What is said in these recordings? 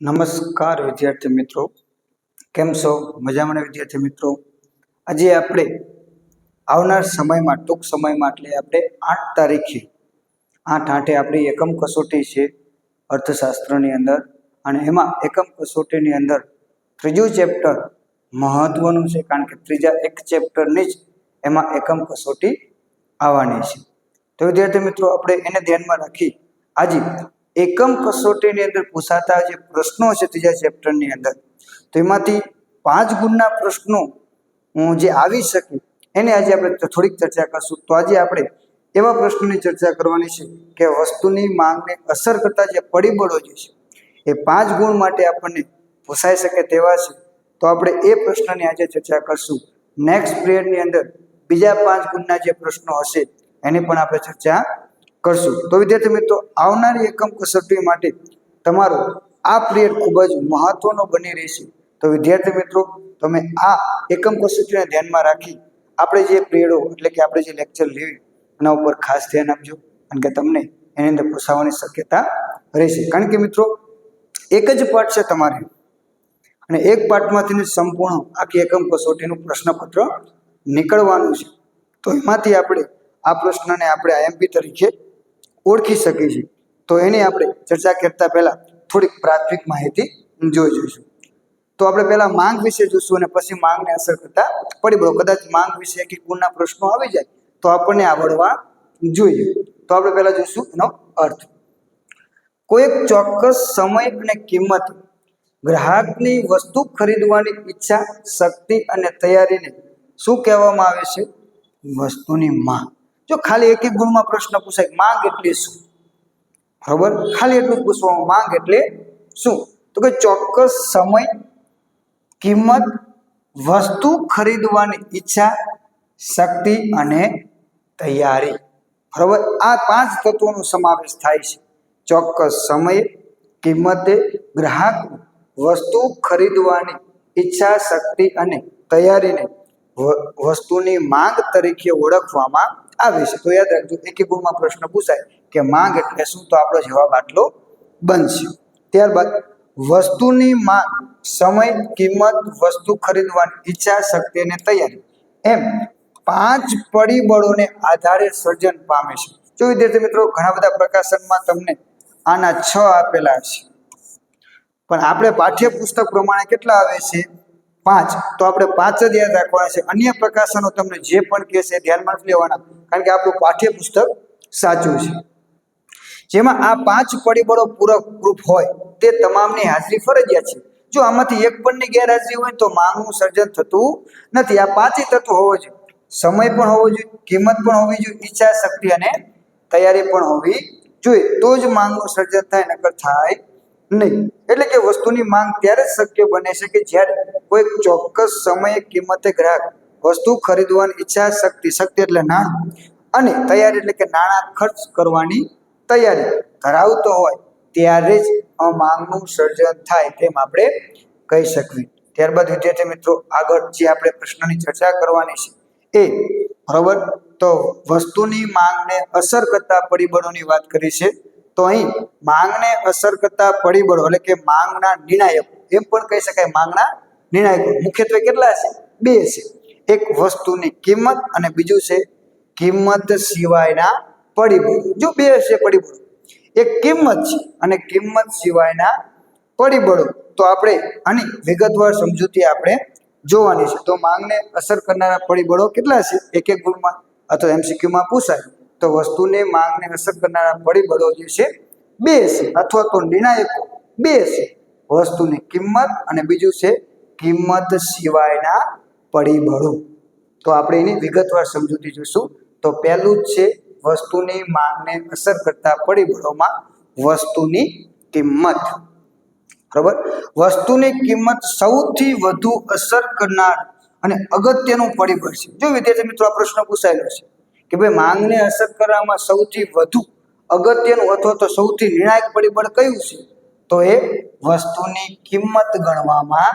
નમસ્કાર વિદ્યાર્થી મિત્રો, કેમ છો? મજામાં વિદ્યાર્થી મિત્રો, આજે આપણે આવનાર સમયમાં ટૂંક સમયમાં એટલે આપણે 8 તારીખે 8/8 આપણી એકમ કસોટી છે અર્થશાસ્ત્રની અંદર, અને એમાં એકમ કસોટીની અંદર ત્રીજું ચેપ્ટર મહત્વનું છે, કારણ કે ત્રીજા એક ચેપ્ટરની જ એમાં એકમ કસોટી આવવાની છે. તો વિદ્યાર્થી મિત્રો, આપણે એને ધ્યાનમાં રાખી આજે એકમ કસોટીની અંદર પૂછાતા જે પ્રશ્નો છે ત્રીજા ચેપ્ટરની અંદર, તો એમાંથી 5 ગુણના પ્રશ્નો જે આવી શકે એને આજે આપણે થોડીક ચર્ચા કરશું. તો આજે આપણે એવા પ્રશ્નોની ચર્ચા કરવાની છે કે વસ્તુની માંગને અસર કરતા જે પરિબળો જે છે એ 5 ગુણ માટે આપણને પૂછાઈ શકે તેવા છે. તો આપણે એ પ્રશ્નની આજે ચર્ચા કરશું. નેક્સ્ટ પિરિયડની અંદર બીજા 5 ગુણના જે પ્રશ્નો હશે એની પણ આપણે ચર્ચા કરશું. તો વિદ્યાર્થી મિત્રો, આવનારી એકમ કસોટી માટે તમારો આ પિરિયડ ખૂબ જ મહત્વનો બની રહેશે. તો વિદ્યાર્થી મિત્રો, તમે આ એકમ કસોટીને ધ્યાનમાં રાખી આપણે જે પિરિયડો એટલે કે આપણે જે લેક્ચર લેવી એના ઉપર ખાસ ધ્યાન આપજો, કારણ કે તમને એની અંદર પૂછાવાની શક્યતા રહેશે. કારણ કે મિત્રો, એક જ પાઠ છે તમારે, અને એક પાઠમાંથી સંપૂર્ણ આખી એકમ કસોટીનું પ્રશ્નપત્ર નીકળવાનું છે. તો એમાંથી આપણે આ પ્રશ્નને આપણે આઈએમપી તરીકે ઓળખી શકીએ છીએ. તો એની આપણે ચર્ચા કરતા પહેલા થોડીક પ્રાથમિક માહિતી જોઈ જોઈશું. તો આપણે પહેલા માંગ વિશે જોઈશું અને પછી માંગને અસર કરતા પરિબળો. કદાચ માંગ વિશે કે ગુણના પ્રશ્નો આવી જાય તો આપણને આવડવા જોઈએ. તો આપણે પહેલા જોઈશું એનો અર્થ. કોઈ ચોક્કસ સમય અને કિંમત ગ્રાહકની વસ્તુ ખરીદવાની ઈચ્છા, શક્તિ અને તૈયારીને શું કહેવામાં આવે છે? વસ્તુની માંગ. જો ખાલી એક ગુણમાં પ્રશ્ન પૂછાય, માંગ એટલે શું? બરોબર, ખાલી એટલું પૂછવામાં, માંગ એટલે શું? તો કે ચોક્કસ સમય, કિંમત, વસ્તુ ખરીદવાની ઈચ્છા, શક્તિ અને તૈયારી. બરોબર, આ 5 તત્વોનો સમાવેશ થાય છે. ચોક્કસ સમયે, કિંમતે, ગ્રાહક વસ્તુ ખરીદવાની ઈચ્છા, શક્તિ અને તૈયારીને વસ્તુની માંગ તરીકે ઓળખવામાં આવે છે. તો યાદ રાખજો, એક ગુણમાં પ્રશ્ન પૂછાય કે માંગ એટલે શું, તો આપણો જવાબ આટલો બનશે. ત્યારબાદ વસ્તુની માંગ, સમય, કિંમત, વસ્તુ ખરીદવાની ઈચ્છા, શક્તિ અને તૈયારી, એમ 5 પરિબળોને આધારે સર્જન પામે છે. જો વિદ્યાર્થી મિત્રો, ઘણા બધા પ્રકાશનમાં તમને આના 6 આપેલા છે, પણ આપણે પાઠ્યપુસ્તક પ્રમાણે કેટલા આવે છે? 5. તો આપણે 5 જ યાદ રાખવાના છે. અન્ય પ્રકાશનો તમને જે પણ કહેશે ધ્યાનમાં જ લેવાના, કારણ કે આપણું પાઠ્યપુસ્તક સાચું છે. જેમાં આ 5 પરિબળો પૂરક હોય તે તમામની હાજરી ફરજિયાત છે. જો આમાંથી એક પણની ગેરહાજરી હોય તો માંગનું સર્જન થતું નથી. આ 5 તત્વો હોવો જોઈએ. સમય પણ હોવો જોઈએ, કિંમત પણ હોવી જોઈએ, ઈચ્છા, શક્તિ અને તૈયારી પણ હોવી જોઈએ. તો જ માંગનું સર્જન થાય, નકર થાય નહીં. એટલે કે વસ્તુની માંગ ત્યારે જ શક્ય બને છે કે જ્યારે કોઈ ચોક્કસ સમયે, કિંમતે ગ્રાહક વસ્તુ ખરીદવાની ઈચ્છા, શક્તિ એટલે નાણું, અને તૈયારી એટલે કે નાણાં ખર્ચ કરવાની તૈયારી ધરાવતો હોય ત્યારે જ માંગનું સર્જન થાય, તેમ આપણે કહી શકીએ. ત્યારબાદ વિદ્યાર્થી મિત્રો, આગળ જે આપણે પ્રશ્નની ચર્ચા કરવાની છે એ બરોબર, તો વસ્તુની માંગને અસર કરતા પરિબળોની વાત કરી છે. તો અહીં માંગને અસર કરતા પરિબળો એટલે કે માંગના નિર્ણાયકો એમ પણ કહી શકાય. માંગના નિર્ણાયકો મુખ્યત્વે કેટલા છે? 2 છે. એક વસ્તુની કિંમત અને બીજું છે કિંમત સિવાયના પરિબળો. જો 2 છે પરિબળો, એક કિંમત છે અને કિંમત સિવાયના પરિબળો. તો આપણે આની વિગતવાર સમજૂતી આપણે જોવાની છે. તો માંગને અસર કરનારા પરિબળો કેટલા છે? એક ગુણમાં અથવા એમસીક્યુમાં પૂછાય તો વસ્તુની માંગને અસર કરનારા પરિબળો જે છે 2 છે, અથવા તો નિર્ણાયકો 2 છે. વસ્તુની કિંમત અને બીજું છે કિંમત સિવાયના પરિબળો. તો આપણે એની વિગતવાર સમજૂતી જોઈશું. તો પહેલું જ છે વસ્તુની માંગને અસર કરતા પરિબળોમાં વસ્તુની કિંમત. બરાબર, વસ્તુની કિંમત સૌથી વધુ અસર કરનાર અને અગત્યનું પરિબળ છે. જો વિદ્યાર્થી મિત્રો, આ પ્રશ્ન પૂછાયેલો છે કે ભાઈ માંગને અસર કરવામાં સૌથી વધુ અગત્યનું અથવા તો સૌથી નિર્ણાયક પરિબળ કયું છે? તો એ વસ્તુની કિંમત ગણવામાં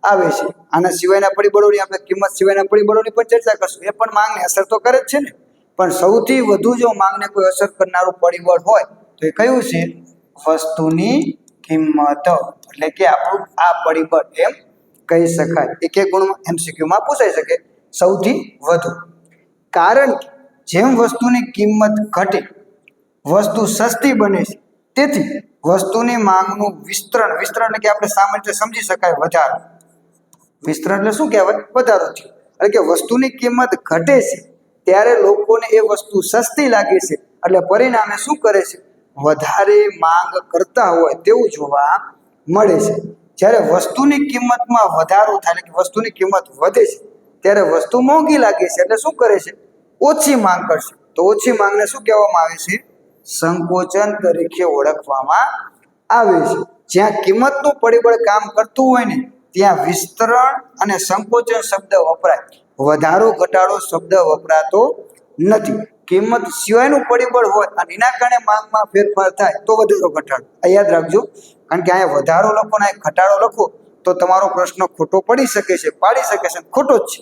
આવે છે. આના સિવાયના પરિબળોની, આપણે કિંમત સિવાયના પરિબળોની પણ ચર્ચા કરશું. એ પણ માંગને અસર તો કરે જ છે ને, પણ સૌથી વધુ જો માંગને કોઈ અસર કરનારું પરિબળ હોય તો એ કયું છે? વસ્તુની કિંમત. એટલે કે આપણું આ પરિબળ એમ કહી શકાય. એક એક ગુણમાં એમસીક્યુમાં પૂછાઈ શકે સૌથી વધુ. કારણ કે જેમ વસ્તુની કિંમત ઘટે વસ્તુ સસ્તી બને છે, તેથી વસ્તુની માંગનું વિસ્તરણ એટલે કે આપણે સામાન્ય રીતે સમજી શકાય વધારો. વિસ્તરણ એટલે શું કહેવાય? વધારો થયો. એટલે કે વસ્તુની કિંમત ઘટે છે ત્યારે લોકોને એ વસ્તુ સસ્તી લાગે છે, એટલે પરિણામે શું કરે છે? વધારે માંગ કરતા હોય તેવું જોવા મળે છે. જ્યારે વસ્તુની કિંમતમાં વધારો થાય એટલે કે વસ્તુની કિંમત વધે છે ત્યારે વસ્તુ મોંઘી લાગે છે, એટલે શું કરે છે? ઓછી માંગ કરશે. તો ઓછી માંગને શું કહેવામાં આવે છે? સંકોચન તરીકે ઓળખવામાં આવે છે. જ્યાં કિંમતનું પરિબળ કામ કરતું હોય ને ત્યાં વિસ્તરણ અને સંકોચન શબ્દ વપરાય, વધારો ઘટાડો શબ્દ વપરાતો નથી. કિંમત સિવાયનું પરિબળ હોય અને એના કારણે માંગમાં ફેરફાર થાય તો વધારો ઘટાડો. આ યાદ રાખજો, કારણ કે અહીંયા વધારો લખો ને ઘટાડો લખો તો તમારો પ્રશ્ન ખોટો પડી શકે છે, પાડી શકે છે, ખોટો જ છે.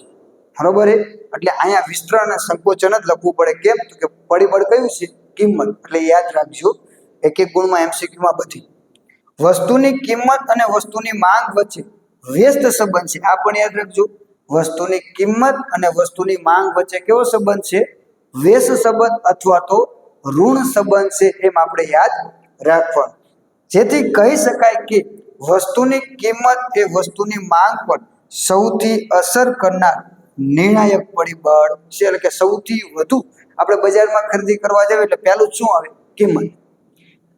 બરોબર? એટલે અહીંયા વિસ્તરણ અને સંકોચન જ લખવું પડે. કેમ? તો કે પરિબળ કયું છે? કિંમત. એટલે યાદ રાખજો, એક એક ગુણમાં એમસીક્યુમાં બધી વસ્તુની કિંમત અને વસ્તુની માંગ વચ્ચે વ્યસ્ત સંબંધ છે. આ પણ યાદ રાખજો, વસ્તુની કિંમત અને વસ્તુની માંગ વચ્ચે કેવો સંબંધ છે? વ્યસ્ત સંબંધ અથવા તો ઋણ સંબંધ છે, એમ આપણે યાદ રાખવાનું. જેથી કહી શકાય કે વસ્તુની કિંમત એ વસ્તુની માંગ પર સૌથી અસર કરનાર નિર્ણાયક પરિબળ છે. એટલે કે સૌથી વધુ આપણે બજારમાં ખરીદી કરવા જઈએ એટલે પહેલું શું આવે? કિંમત.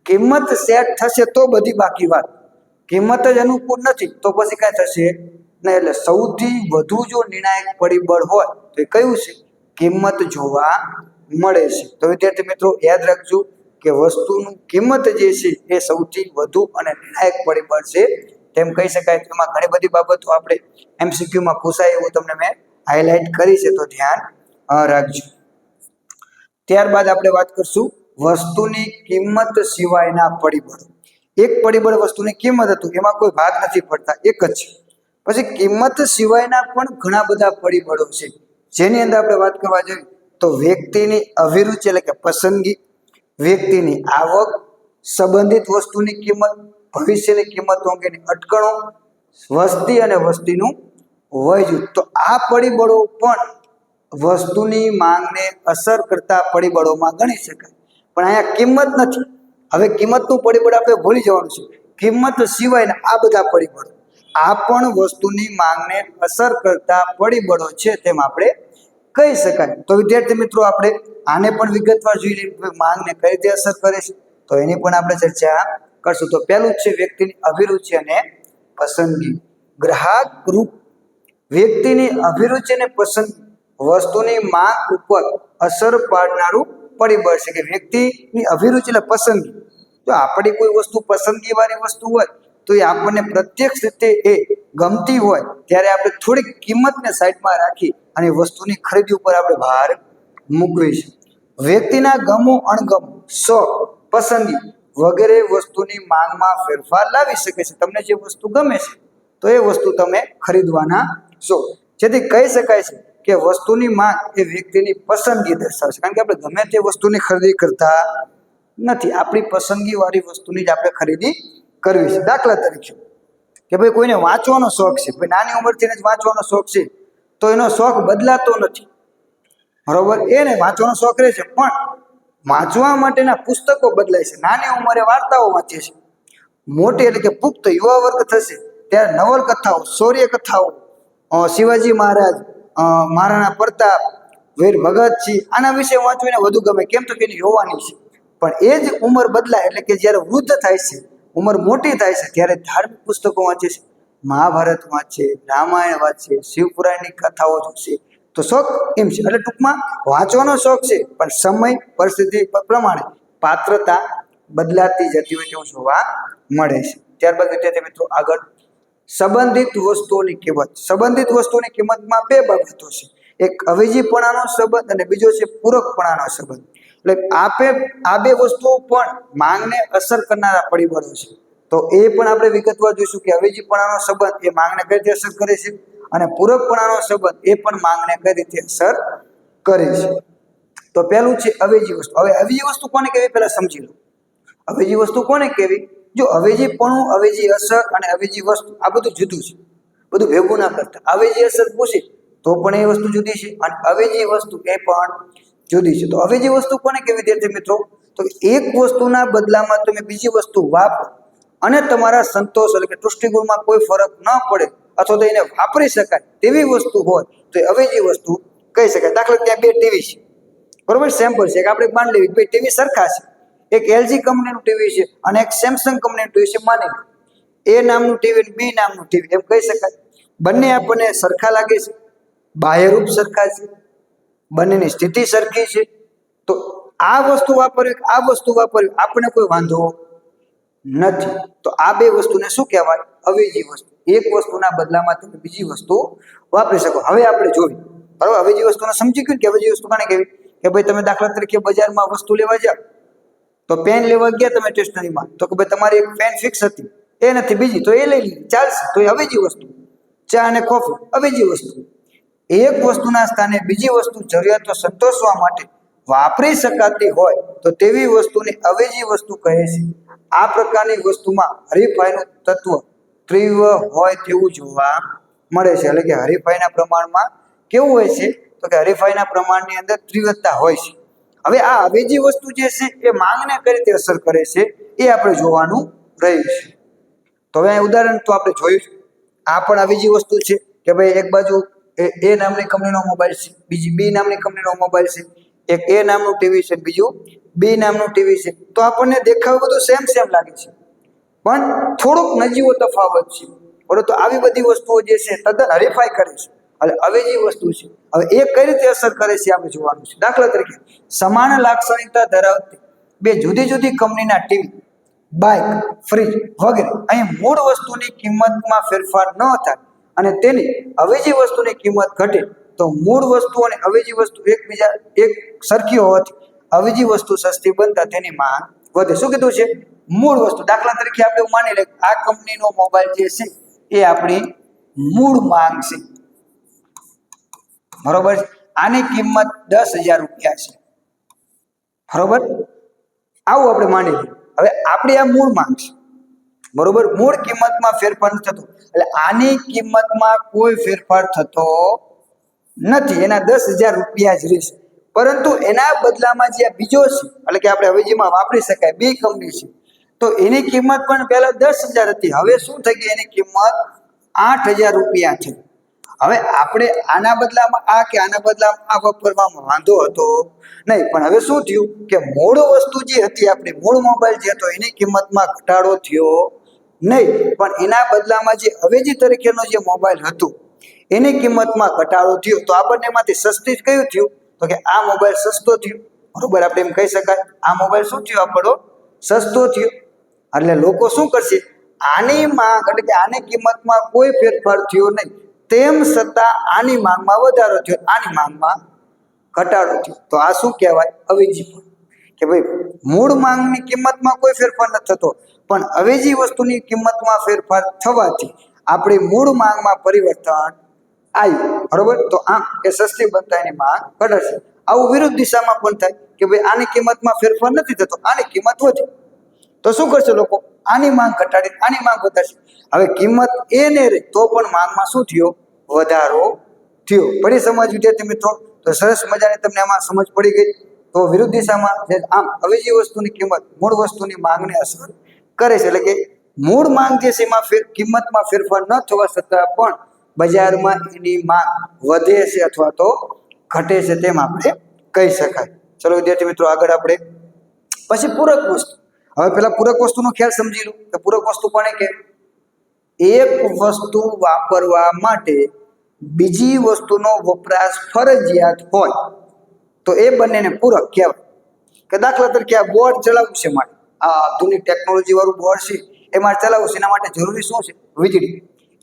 કિંમત સેટ થશે તો બધી બાકી વાત. કિંમત જ અનુકૂળ નથી તો પછી કાંઈ થશે નહીં. એટલે સૌથી વધુ જો નિર્ણાયક પરિબળ હોય તો એ કયું છે? કિંમત જોવા મળે છે. તો વિદ્યાર્થી મિત્રો યાદ રાખજો કે વસ્તુનું કિંમત જે છે એ સૌથી વધુ અને નિર્ણાયક પરિબળ છે તેમ કહી શકાય. તેમાં ઘણી બધી બાબતો આપણે એમસીક્યુમાં પૂછાય એવું તમને મેં હાઇલાઇટ કરી છે, તો ધ્યાન રાખજો. ત્યારબાદ આપણે વાત કરશું વસ્તુની કિંમત સિવાયના પરિબળો. એક પરિબળ વસ્તુની કિંમત હતું, એમાં કોઈ ભાગ નથી પડતા, એક જ છે. પછી કિંમત સિવાયના પણ ઘણા બધા પરિબળો છે, જેની અંદર આપણે વાત કરવા જોઈએ તો વ્યક્તિની અભિરુચિ એટલે કે પસંદગી, વ્યક્તિની આવક, સંબંધિત વસ્તુની કિંમત, ભવિષ્યની કિંમત અંગેની અટકણો, વસ્તી અને વસ્તીનું વય જૂથ. તો આ પરિબળો પણ વસ્તુની માંગને અસર કરતા પરિબળોમાં ગણી શકાય. પણ અહીંયા કિંમત નથી. હવે કિંમતનું પરિબળ આપણે ભૂલી જવાનું છે. કિંમત સિવાયના આ બધા પરિબળો આ પણ વસ્તુની માંગને અસર કરતા પરિબળો છે તેમ આપણે કહી શકાય. તો વિદ્યાર્થી મિત્રો આપણે આને પણ વિગતવાર જોઈ લઈએ, માંગને કઈ રીતે અસર કરે છે, તો એની પણ આપણે ચર્ચા કરશું. તો પહેલું છે વ્યક્તિની અભિરુચિ અને પસંદગી. ગ્રાહક રૂપ વ્યક્તિની અભિરુચિ અને પસંદગી વસ્તુની માંગ ઉપર અસર પાડનારું પરિબળ છે. કે વ્યક્તિની અભિરુચિ એટલે પસંદગી. જો આપણી કોઈ વસ્તુ પસંદગી વાળી વસ્તુ હોય તો એ આપણને પ્રત્યક્ષ રીતે એ ગમતી હોય ત્યારે આપણે થોડીક કિંમતને સાઈડમાં રાખી અને વસ્તુની ખરીદી ઉપર આપણે ભાર મૂકવી છે. વ્યક્તિના ગમો અણગમો, શોખ, પસંદગી વગેરે વસ્તુની માંગમાં ફેરફાર લાવી શકે છે. તમને જે વસ્તુ ગમે છે તો એ વસ્તુ તમે ખરીદવાના છો. જેથી કહી શકાય છે કે વસ્તુની માંગ એ વ્યક્તિની પસંદગી દર્શાવે છે. કારણ કે આપણે ગમે તે વસ્તુની ખરીદી કરતા નથી, આપણી પસંદગી વાળી વસ્તુની જ આપણે ખરીદી કરવી છે. દાખલા તરીકે કે ભાઈ કોઈને વાંચવાનો શોખ છે, ભાઈ નાની ઉંમરથી જ વાંચવાનો શોખ છે તો એનો શોખ બદલાતો નથી. બરોબર? એને વાંચવાનો શોખ રહે છે પણ વાંચવા માટેના પુસ્તકો બદલાય છે. નાની ઉંમરે વાર્તાઓ વાંચે છે, મોટી એટલે કે પુખ્ત યુવા વર્ગ થશે ત્યારે નવલકથાઓ, શૌર્ય કથાઓ, શિવાજી મહારાજ, મહારાણા પ્રતાપ, વીર ભગતસિંહ આના વિશે વાંચવું એને વધુ ગમે. કેમ? તો કે એની યુવાની છે. પણ એ જ ઉંમર બદલાય એટલે કે જ્યારે વૃદ્ધ થાય છે, ઉંમર મોટી થાય છે ત્યારે ધાર્મિક પુસ્તકો વાંચે છે, મહાભારત વાંચે, રામાયણ વાંચે, શિવપુરાણની કથાઓ જોશે. તો શોખ એમ છે. એટલે ટૂંકમાં વાંચવાનો શોખ છે પણ સમય પરિસ્થિતિ પ્રમાણે પાત્રતા બદલાતી જતી હોય તેવું જોવા મળે છે. ત્યારબાદ વિદ્યાર્થી મિત્રો આગળ સંબંધિત વસ્તુઓની કિંમત. સંબંધિત વસ્તુઓની કિંમતમાં બે બાબતો છે, એક અવેજીપણાનો સંબંધ અને બીજો છે પૂરકપણાનો સંબંધ. એટલે આ બે વસ્તુઓ પણ માંગને અસર કરનારા પરિબળો છે. તો એ પણ આપણે વિગતવાર જોઈશું કે અવેજીપણાનો સંબંધ એ માંગને કઈ રીતે અસર કરે છે અને પૂરકપણાનો સંબંધ એ પણ માંગને કઈ રીતે અસર કરે છે. તો પહેલું છે અવેજી વસ્તુ. હવે અવેજી વસ્તુ કોને કહેવી પહેલા સમજી લો. અવેજી વસ્તુ કોને કહેવી? જો અવેજીપણું, અવેજી અસર અને અવેજી વસ્તુ આ બધું જુદું છે, બધું ભેગું ના કરતા. અવેજી અસર પૂછે તો પણ એ વસ્તુ જુદી છે અને અવેજી વસ્તુ એ પણ જુદી છે. તો અવેજી વસ્તુ કોને કે વિદ્યાર્થી મિત્રો? તો એક વસ્તુના બદલામાં તમે બીજી વસ્તુ વાપરો અને તમારા સંતોષ એટલે કે તૃષ્ટિગુણમાં કોઈ ફરક ન પડે અથવા તો એને વાપરી શકાય તેવી વસ્તુ હોય તો એ અવેજી વસ્તુ કહી શકાય. દાખલા ત્યાં બે ટીવી છે, બરોબર, સેમ્પલ છે કે આપણે માની લેવી બે ટીવી સરખા છે, એક એલજી કંપનીનું ટીવી છે અને એક સેમસંગ કંપનીનું ટીવી છે. માની લો એ નામનું ટીવી અને બી નામનું ટીવી, એમ કહી શકાય. બંને આપણને સરખા લાગે છે, બાહ્યરૂપ સરખા છે, બંનેની સ્થિતિ સરખી છે. તો આ વસ્તુ વાપરવી, આ વસ્તુ વાપરવી આપણે કોઈ વાંધો નથી. તો આ બે વસ્તુને શું કહેવાય? અવેજી વસ્તુ. એક વસ્તુના બદલામાં તમે બીજી વસ્તુ વાપરી શકો. હવે આપણે જોઈએ, બરાબર, અવેજી વસ્તુને સમજી ગયું કે અવેજી વસ્તુ કોને કહેવી? કે ભાઈ તમે દાખલા તરીકે બજારમાં વસ્તુ લેવા જાઓ તો પેન લેવા ગયા તમે સ્ટેશનરીમાં, તો કે ભાઈ તમારી એક પેન ફિક્સ હતી, એ નથી બીજી, તો એ લઈ લીધી, ચાલશે, તો એ અવેજી વસ્તુ. ચા અને કોફી અવેજી વસ્તુ. એક વસ્તુના સ્થાને બીજી વસ્તુ જરૂરિયાતો સંતોષવા માટે વાપરી શકાતી હોય તો તેવી વસ્તુને અવેજી વસ્તુ કહે છે. આ પ્રકારની વસ્તુમાં હરીફાઈનું તત્વ તીવ્ર હોય તેવું જોવા મળે છે. એટલે કે હરીફાઈના પ્રમાણમાં કેવું હોય છે? તો કે હરીફાઈના પ્રમાણની અંદર તીવ્રતા હોય છે. હવે આ અવેજી વસ્તુ જે છે એ માંગને કઈ રીતે અસર કરે છે એ આપણે જોવાનું રહ્યું છે. તો હવે ઉદાહરણ તો આપણે જોયું છે. આ પણ અવેજી વસ્તુ છે કે ભાઈ એક બાજુ એ નામની કંપનીનો મોબાઈલ છે, બીજી બી નામની કંપનીનો મોબાઈલ છે, એક એ નામનું ટીવી છે, બીજું બી નામનું ટીવી છે. તો આપણને દેખાવ બધું સેમ લાગે છે પણ થોડોક નજીવો તફાવત છે. પરંતુ આવી બધી વસ્તુઓ જે છે તદ્દન હરીફાઈ કરે છે એટલે અવેજી વસ્તુ છે. હવે એ કઈ રીતે અસર કરે છે આપણે જોવાનું છે. દાખલા તરીકે સમાન લાક્ષણિકતા ધરાવતી બે જુદી જુદી કંપનીના ટીવી, બાઇક, ફ્રીજ વગેરે અહીં મૂળ વસ્તુની કિંમતમાં ફેરફાર ન થાય અને તેની અવેજી વસ્તુની કિંમત ઘટે તો મૂળ વસ્તુ અને અવેજી વસ્તુ એકબીજા એક સરખી હોવાથી અવેજી વસ્તુ સસ્તી બનતા તેની માંગ વધે. શું કીધું છે? મૂળ વસ્તુ. દાખલા તરીકે આપણે માની લઈએ આ કંપનીનો મોબાઈલ જે છે એ આપણી મૂળ માંગ છે, બરોબર. આની કિંમત 10,000 રૂપિયા છે, બરોબર. આવું આપણે માની લઈએ. હવે આપણી આ મૂળ માંગ છે, બરોબર. મૂળ કિંમતમાં ફેરફાર નથી થતો એટલે આની કિંમતમાં કોઈ ફેરફાર થતો નથી, એના 10,000 રૂપિયા જ રહેશે. પરંતુ એના બદલામાં જે બીજો છે એટલે કે આપણે અવેજીમાં વાપરી શકાય બી કંપની છે, તો એની કિંમત પણ પહેલા 10,000 હતી, હવે શું થઈ ગઈ? એની કિંમત 8,000 રૂપિયા છે. હવે આપણે આના બદલામાં આ કે આના બદલામાં આ વાપરવામાં વાંધો હતો નહીં, પણ હવે શું થયું કે મૂળ વસ્તુ જે હતી, આપણી મૂળ મોબાઈલ જે હતો એની કિંમતમાં ઘટાડો થયો નહીં, પણ એના બદલામાં જે અવેજી તરીકેનો જે મોબાઈલ હતો એની કિંમતમાં ઘટાડો થયો. તો આ બંનેમાંથી સસ્તી કયું થયું? તો કે આ મોબાઈલ સસ્તો થયો, બરોબર. આપણે એમ કહી શકાય આ મોબાઈલ શું થયો? આપણો સસ્તો થયો. એટલે લોકો શું કરશે? આની માંગ એટલે કે આની કિંમતમાં કોઈ ફેરફાર થયો નહીં, તેમ છતાં આની માંગમાં વધારો થયો, આની માંગમાં ઘટાડો થયો. તો આ શું કહેવાય? અવેજી. કે ભાઈ મૂળ માંગની કિંમતમાં કોઈ ફેરફાર નથી થતો પણ અવેજી વસ્તુની કિંમતમાં ફેરફાર થવાથી આપણી મૂળ માંગમાં પરિવર્તન આવ્યું, બરોબર. તો આમ એ સસ્તી બનતા એની માંગ ઘટે છે. આવું વિરુદ્ધ દિશામાં પણ થાય કે ભાઈ આની કિંમતમાં ફેરફાર નથી થતો, આની કિંમત વધે, તો શું કરશે લોકો? આની માંગ ઘટાડી આની માંગ વધારશે. હવે કિંમત એ ને રહી તો પણ માંગમાં શું થયો? વધારો થયો. પડી સમજ વિદ્યાર્થી મિત્રો? તો સરસ મજાની તમને આમાં સમજ પડી ગઈ. તો વિરુદ્ધ દિશામાં જે આમ અવેજી વસ્તુની કિંમત મૂળ વસ્તુની માંગને અસર કરે છે. એટલે કે મૂળ માંગ જે છે એમાં કિંમતમાં ફેરફાર ન થવા છતાં પણ બજારમાં એની માંગ વધે છે અથવા તો ઘટે છે તેમ આપણે કહી શકાય. ચલો વિદ્યાર્થી મિત્રો આગળ આપણે પછી પૂરક વસ્તુ. હવે પેલા પૂરક વસ્તુનો ખ્યાલ સમજી લો. તો પૂરક વસ્તુ પણ કે એક વસ્તુ વાપરવા માટે બીજી વસ્તુનો વપરાશ ફરજિયાત હોય તો એ બંનેને પૂરક કહેવાય. કે દાખલા તરીકે આ બોર્ડ ચલાવવું છે, મારે આ આધુનિક ટેકનોલોજી વાળું બોર્ડ છે એ મારે ચલાવવું છે, એના માટે જરૂરી શું છે? વીજળી.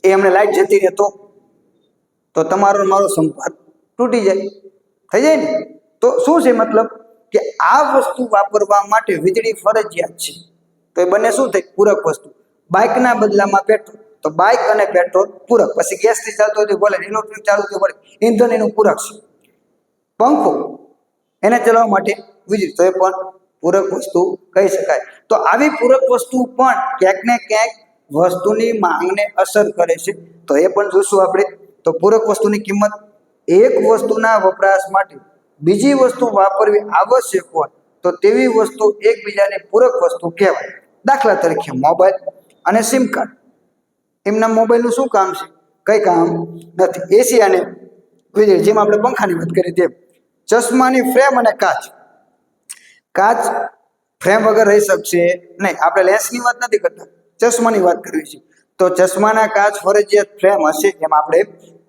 એ અમને લાઈટ જતી રહે તો તમારો મારો સંપર્ક તૂટી જાય, થઈ જાય ને. તો શું છે મતલબ કે આ વસ્તુ વાપરવા માટે વીજળી ફરજિયાત છે, તો એ બંને શું થાય? પૂરક વસ્તુ. બાઇકના બદલામાં પેટ્રોલ, તો બાઇક અને પેટ્રોલ પૂરક. પછી ગેસથી ચાલતો હોય તો ભલે, ઇલેક્ટ્રિક ચાલુ તો ભલે, ઇંધણ એનું પૂરક છે. પંખો એને ચલાવવા માટે વીજળી, તો એ પણ પૂરક વસ્તુ કહી શકાય. તો આવી પૂરક વસ્તુ પણ ક્યાંક ને ક્યાંક વસ્તુની માંગને અસર કરે છે. તો એ પણ જોશું આપણે. તો પૂરક વસ્તુની કિંમત, એક વસ્તુના વપરાશ માટે બીજી વસ્તુ વાપરવી આવશ્યક હોય તો તેવી વસ્તુ એકબીજાની પૂરક વસ્તુ કહેવાય. દાખલા તરીકે મોબાઈલ અને સિમ કાર્ડ. એમના મોબાઈલનું શું કામ છે? કઈ કામ નથી. એસી અને વીજળી, જેમ આપણે પંખાની વાત કરી તેમ. ચશ્માની ફ્રેમ અને કાચ. કાચ ફ્રેમ વગર રહી શકશે નહીં. આપણે લેન્સની વાત નથી કરતા, ચશ્માની વાત કરવી છે. તો ચશ્માના કાચ ફરજિયાત ફ્રેમ હશે એમ આપણે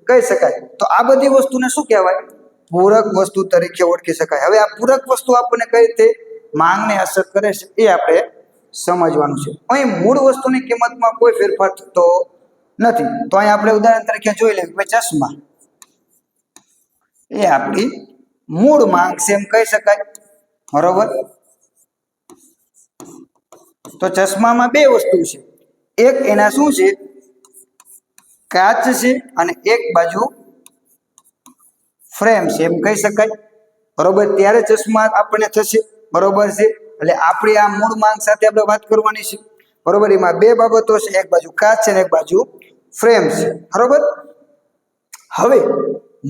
કહી શકાય. તો આ બધી વસ્તુને શું કહેવાય? પૂરક વસ્તુ તરીકે ઓળખી શકાય. હવે આ પૂરક વસ્તુ આપણને કઈ રીતે માંગને અસર કરે છે એ આપણે સમજવાનું છે. અહીં મૂળ વસ્તુની કિંમતમાં કોઈ ફેરફાર થતો નથી. તો અહીં આપણે ઉદાહરણ તરીકે જોઈ લઈએ કે ચશ્મા એ આપણી મૂળ માંગ છે એમ કહી શકાય. બરોબર. તો ચશ્મામાં બે વસ્તુ છે. એક એના શું છે? કાચ છે અને એક બાજુ ફ્રેમ છે એમ કહી શકાય. બરોબર. ત્યારે ચશ્મા આપણને થશે. બરોબર છે. એટલે આપણી આ મૂળ માંગ સાથે આપણે વાત કરવાની છે. બરોબર. એમાં બે બાબતો છે, એક બાજુ કાચ છે અને એક બાજુ ફ્રેમ છે. બરોબર. હવે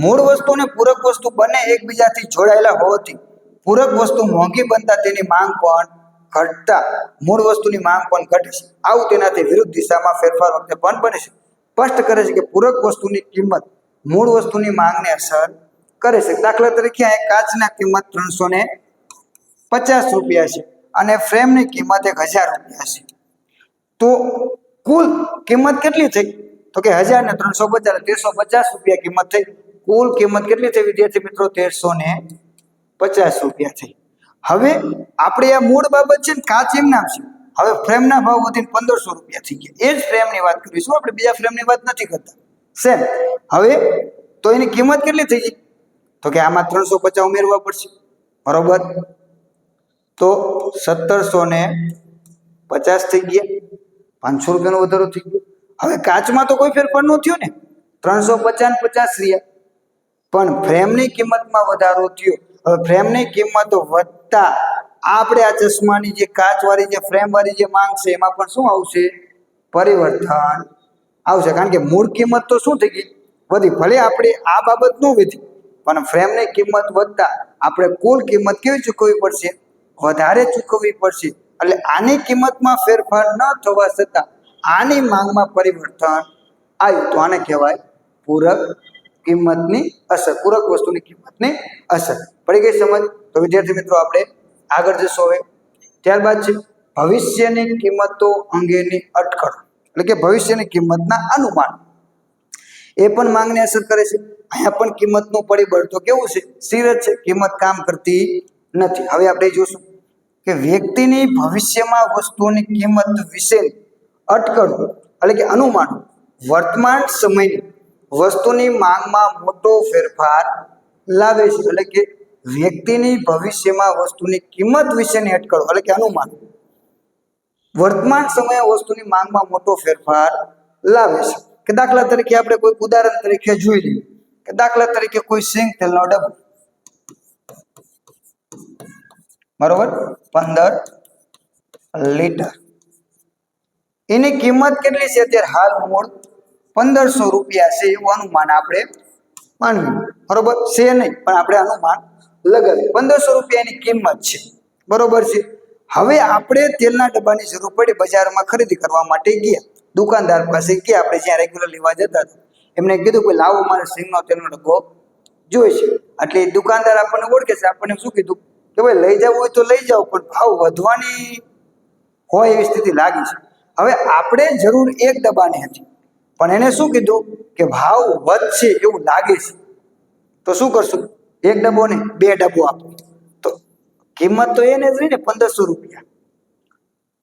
મૂળ વસ્તુ અને પૂરક વસ્તુ બંને એકબીજાથી જોડાયેલા હોવાથી પૂરક વસ્તુ મોંઘી બનતા તેની માંગ પણ ઘટતા મૂળ વસ્તુની માંગ પણ ઘટે છે. આવું તેનાથી વિરુદ્ધ દિશામાં ફેરફાર વખતે પણ બને છે. સ્પષ્ટ કરે છે કે પૂરક વસ્તુની કિંમત મૂળ વસ્તુની માંગને અસર કરે છે. દાખલા તરીકે આ કાચના કિંમત 350 રૂપિયા છે અને ફ્રેમની કિંમત 1000 રૂપિયા છે. તો કુલ કિંમત કેટલી થઈ? તો કે 1000 ને 350 1350 રૂપિયા કિંમત થઈ. કુલ કિંમત કેટલી થઈ વિદ્યાર્થી મિત્રો? 1350 રૂપિયા થઈ. હવે આપણે આ મૂળ બાબત છે ને કાચ એમ નામ છે. હવે ફ્રેમના ભાવ વધીને 1500 રૂપિયા થઈ ગયા. એ જ ફ્રેમની વાત કરીશું, આપણે બીજા ફ્રેમની વાત નથી કરતા. સેમ. હવે તો એની કિંમત કેટલી થઈ ગઈ? તો કે આમાં 350 ઉમેરવા પડશે. બરોબર. તો 1750 થઈ ગયા. 500 રૂપિયાનો વધારો થઈ ગયો. હવે કાચમાં તો કોઈ ફેરફાર ન થયો ને, 350 50 રહ્યા. પણ ફ્રેમની કિંમતમાં વધારો થયો. હવે ફ્રેમની કિંમત વધતા આપણે આ ચશ્માની જે કાચવાળી જે ફ્રેમવાળી જે માંગ છે એમાં પણ શું આવશે? પરિવર્તન આવશે. કારણ કે મૂળ કિંમત તો શું થઈ ગઈ? વધી. ભલે આપણે આ બાબત ન વધી, પણ ફ્રેમની કિંમત વધતા આપણે કુલ કિંમત કેવી ચૂકવવી પડશે? વધારે ચૂકવવી પડશે. એટલે આની કિંમતમાં ફેરફાર ન થવા છતાં આની માંગમાં પરિવર્તન આવ્યું. તો આને કહેવાય પૂરક કિંમતની અસર, પૂરક વસ્તુની કિંમતની અસર. પડી ગઈ સમજ? તો વિદ્યાર્થી મિત્રો આપણે આગળ જશો. હવે ત્યારબાદ છે ભવિષ્યની કિંમતો અંગેની અટકળો, એટલે કે ભવિષ્યની કિંમતના અનુમાન. એ પણ માંગને અસર કરે છે. અહીંયા પણ કિંમતનું પરિબળ તો કેવું છે? સ્થિર જ છે. કિંમત કામ કરતી નથી. હવે આપણે જોશું કે વ્યક્તિની ભવિષ્યમાં વસ્તુની કિંમત વિશે અટકળો એટલે કે અનુમાન વર્તમાન સમયની વસ્તુની માંગમાં મોટો ફેરફાર લાવે છે. એટલે કે વ્યક્તિની ભવિષ્યમાં વસ્તુની કિંમત વિશેની અટકળો એટલે કે અનુમાન વર્તમાન સમયે વસ્તુની માંગમાં મોટો ફેરફાર લાવે છે. કે દાખલા તરીકે આપણે કોઈ ઉદાહરણ તરીકે જોઈ લઈએ કે દાખલા તરીકે કોઈ સિંગ તેલનો ડબ્બો, બરોબર, 15 લીટર. એની કિંમત કેટલી છે અત્યારે? હાલ મૂળ 1500 રૂપિયા છે એવું અનુમાન આપણે માનવું. બરોબર છે નહીં, પણ આપણે અનુમાન લગાવીએ. 1500 રૂપિયાની કિંમત છે. બરોબર છે. હવે આપણે તેલના ડબ્બાની જરૂર પડી, બજારમાં ખરીદી કરવા માટે ગયા. દુકાનદાર પાસે ગયા, આપણે જ્યાં રેગ્યુલર લેવા જતા હતા. એમને કીધું કે લાવો, મારે સિંગનો તેલનો ડબ્બો જોઈએ છે. એટલે દુકાનદાર આપણને ઓળખે છે. આપણને શું કીધું કે ભાઈ લઈ જવું હોય તો લઈ જાઓ, પણ ભાવ વધવાની હોય એવી સ્થિતિ લાગી છે. હવે આપણે જરૂર એક ડબ્બાની હતી, પણ એને શું કીધું કે ભાવ વધશે એવું લાગે છે. તો શું કરશું? એક ડબ્બો ને 2 ડબ્બો આપો. તો કિંમત તો એને જ રહી ને 1500 રૂપિયા.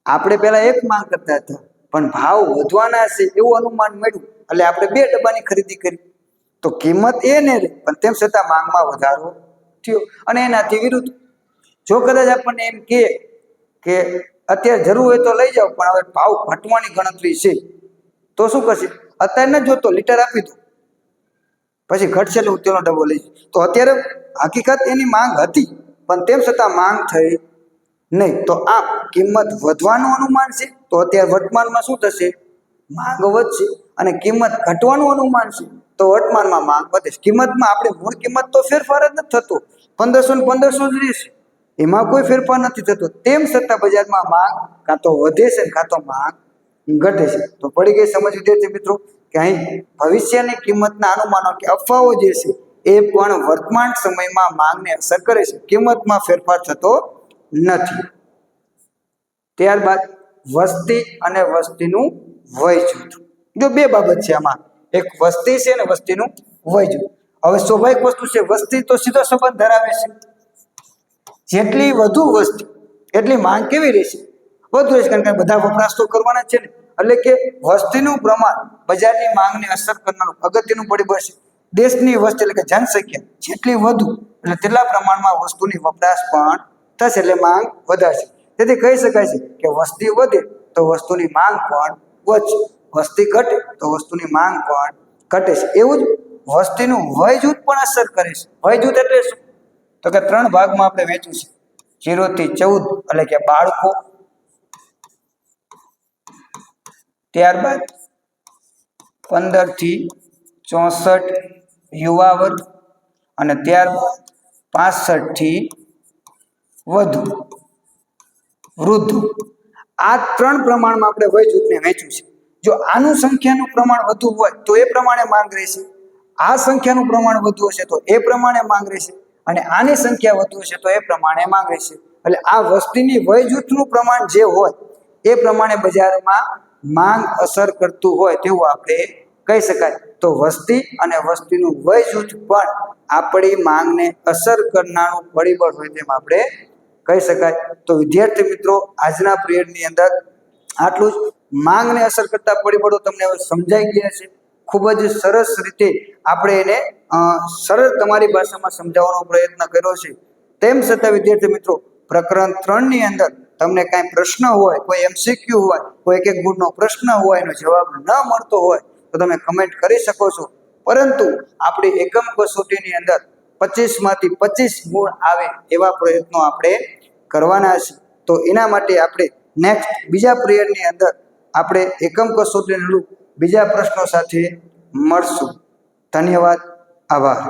આપણે પહેલા એક માંગ કરતા હતા, પણ ભાવ વધવાના છે એવું અનુમાન મળ્યું, એટલે આપણે 2 ડબ્બાની ખરીદી કરી. તો કિંમત એને રહી, પણ તેમ છતાં માંગમાં વધારો થયો. અને એનાથી વિરુદ્ધ જો કદાચ આપણને એમ કે અત્યારે જરૂર હોય તો લઈ જાઓ, પણ હવે ભાવ ઘટવાની ગણતરી છે, તો શું કરશે? અત્યારે ન જોતો, લીટર આપી દો, પછી ઘટશે એટલે હું તેનો ડબ્બો લઈ જાઉં. તો અત્યારે હકીકત એની માંગ હતી, પણ તેમ છતાં માંગ થઈ નહીં. તો આ કિંમત વધવાનું અનુમાન છે, તો અત્યારે વર્તમાનમાં શું થશે? માંગ વધશે. અને કિંમત ઘટવાનું અનુમાન છે, તો વર્તમાનમાં માંગ વધે. કિંમતમાં આપણે મૂળ કિંમત તો ફેરફાર જ નથી થતો, 1500 ને 1500 જ રહેશે, એમાં કોઈ ફેરફાર નથી થતો. તેમ છતાં બજારમાં માંગ કાં તો વધે છે કાં તો માંગ ઘટે છે. તો પડી ગઈ સમજ વિદ્યાર્થી મિત્રો કે અહીં ભવિષ્યની કિંમતના અનુમાનો કે અફવાઓ જે છે એ પણ વર્તમાન સમયમાં માંગને અસર કરે છે, કિંમતમાં ફેરફાર થતો નથી. ત્યારબાદ વસ્તી અને વસ્તીનું વય જૂથ. જો બે બાબત છે આમાં, એક વસ્તી છે અને વસ્તીનું વય જૂથ. હવે સ્વાભાવિક વસ્તુ છે, વસ્તી તો સીધો સંબંધ ધરાવે છે. જેટલી વધુ વસ્તી એટલી માંગ કેવી રહેશે? વધુ રહેશે, કારણ કે બધા વપરાશ તો કરવાના છે ને. એટલે કે વસ્તીનું પ્રમાણ બજારની માંગને અસર કરનારું અગત્યનું પરિબળ છે. દેશની વસ્તી એટલે કે જનસંખ્યા જેટલી વધુ એટલે તેટલા પ્રમાણમાં વસ્તુની વપરાશ પણ થશે, એટલે માંગ વધારશે. તેથી કહી શકાય છે કે વસ્તી વધે તો વસ્તુની માંગ પણ વધશે, વસ્તી ઘટે તો વસ્તુની માંગ પણ ઘટે છે. એવું જ વસ્તીનું વય જૂથ પણ અસર કરે છે. વય જૂથ એટલે શું? તો કે 3 ભાગમાં આપણે વહેંચ્યું છે. 0 થી 14 એટલે કે બાળકો, ત્યારબાદ 15 થી 64 યુવા વર્ગ, અને ત્યારબાદ 65 થી વધુ વૃદ્ધો. આ 3 પ્રમાણમાં આપણે વય જૂથને વહેંચ્યું છે. જો આનું સંખ્યાનું પ્રમાણ વધુ હોય તો એ પ્રમાણે માંગ રહેશે, આ સંખ્યાનું પ્રમાણ વધુ હશે તો એ પ્રમાણે માંગ રહેશે, અને આની સંખ્યા વધુ હશે તો એ પ્રમાણે માંગ રહેશે. એટલે આ વસ્તીની વય જૂથનું પ્રમાણ જે હોય એ પ્રમાણે બજારમાં માંગ અસર કરતું હોય તેવું આપણે કહી શકાય. તો વસ્તી અને વસ્તીનું વય જૂથ પણ આપણી માંગને અસર કરનારું પરિબળ હોય તેમ આપણે કહી શકાય. તો વિદ્યાર્થી મિત્રો, આજના પિરિયડની અંદર આટલું જ. માંગને અસર કરતા પરિબળો તમને હવે સમજાઈ ગયા છે. ખૂબ જ સરસ રીતે આપણે એને સરળ તમારી ભાષામાં સમજાવવાનો પ્રયત્ન કર્યો છે. તેમ છતાં વિદ્યાર્થી મિત્રો, પ્રકરણ 3 ની અંદર તમને કાંઈ પ્રશ્ન હોય, કોઈ MCQ હોય, કોઈ એક ગુણનો પ્રશ્ન હોય, એનો જવાબ ન મળતો હોય તો તમે કમેન્ટ કરી શકો છો. પરંતુ આપણી એકમ કસોટીની અંદર 25 માંથી 25 ગુણ આવે એવા પ્રયત્નો આપણે કરવાના છે. તો એના માટે આપણે નેક્સ્ટ બીજા પિરિયડની અંદર આપણે એકમ કસોટીને લૂપ બીજા પ્રશ્નો સાથે મળશું. ધન્યવાદ, આભાર.